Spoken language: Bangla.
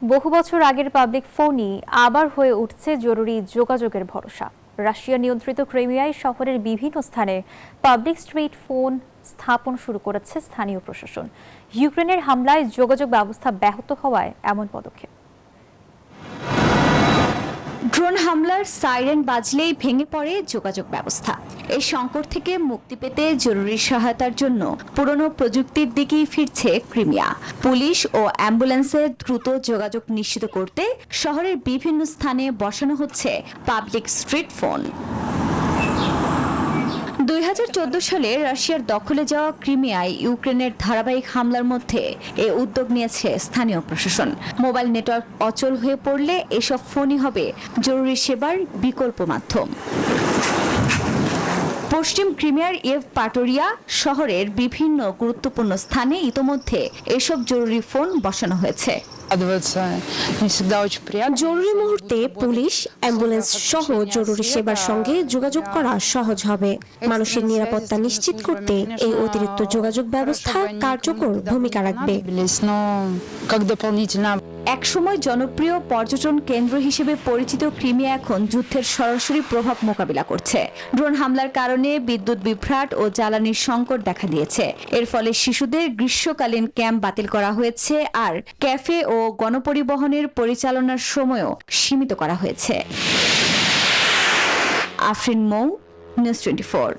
বহু বছর আগের পাবলিক ফোনই আবার হয়ে উঠছে জরুরি যোগাযোগের ভরসা। রাশিয়া নিয়ন্ত্রিত ক্রিমিয়ায় শহরের বিভিন্ন স্থানে পাবলিক স্ট্রিট ফোন স্থাপন শুরু করেছে স্থানীয় প্রশাসন। ইউক্রেনের হামলায় যোগাযোগ ব্যবস্থা ব্যাহত হওয়ায় এমন পদক্ষেপ। ড্রোন হামলার সাইরেন বাজলেই ভেঙে পড়ে যোগাযোগ ব্যবস্থা। এই সংকট থেকে মুক্তি পেতে জরুরি সহায়তার জন্য পুরনো প্রযুক্তির দিকেই ফিরছে ক্রিমিয়া। পুলিশ ও অ্যাম্বুলেন্সের দ্রুত যোগাযোগ নিশ্চিত করতে শহরের বিভিন্ন স্থানে বসানো হচ্ছে পাবলিক স্ট্রিট ফোন। 2014 সালে রাশিয়ার দখলে যাওয়া ক্রিমিয়ায় ইউক্রেনের ধারাবাহিক হামলার মধ্যে এই উদ্যোগ নিয়েছে স্থানীয় প্রশাসন। মোবাইল নেটওয়ার্ক অচল হয়ে পড়লে এসব ফোনই হবে জরুরি সেবার বিকল্প মাধ্যম। পশ্চিম ক্রিমিয়ার পাটোরিয়া শহরের বিভিন্ন গুরুত্বপূর্ণ স্থানে ইতোমধ্যে এসব জরুরি ফোন বসানো হয়েছে। জরুরি মুহূর্তে পুলিশ, অ্যাম্বুলেন্স সহ জরুরি সেবার সঙ্গে যোগাযোগ করা সহজ হবে। মানুষের নিরাপত্তা নিশ্চিত করতে এই অতিরিক্ত যোগাযোগ ব্যবস্থা কার্যকর ভূমিকা রাখবে। একসময় জনপ্রিয় পর্যটন কেন্দ্র হিসেবে পরিচিত ক্রিমিয়া এখন যুদ্ধের সরাসরি প্রভাব মোকাবিলা করছে। ড্রোন হামলার কারণে বিদ্যুৎ বিভ্রাট ও জ্বালানির সংকট দেখা দিয়েছে। এর ফলে শিশুদের গ্রীষ্মকালীন ক্যাম্প বাতিল করা হয়েছে, আর ক্যাফে ও গণপরিবহনের পরিচালনার সময়ও সীমিত করা হয়েছে। আফরিন মৌ, নিউজ 24।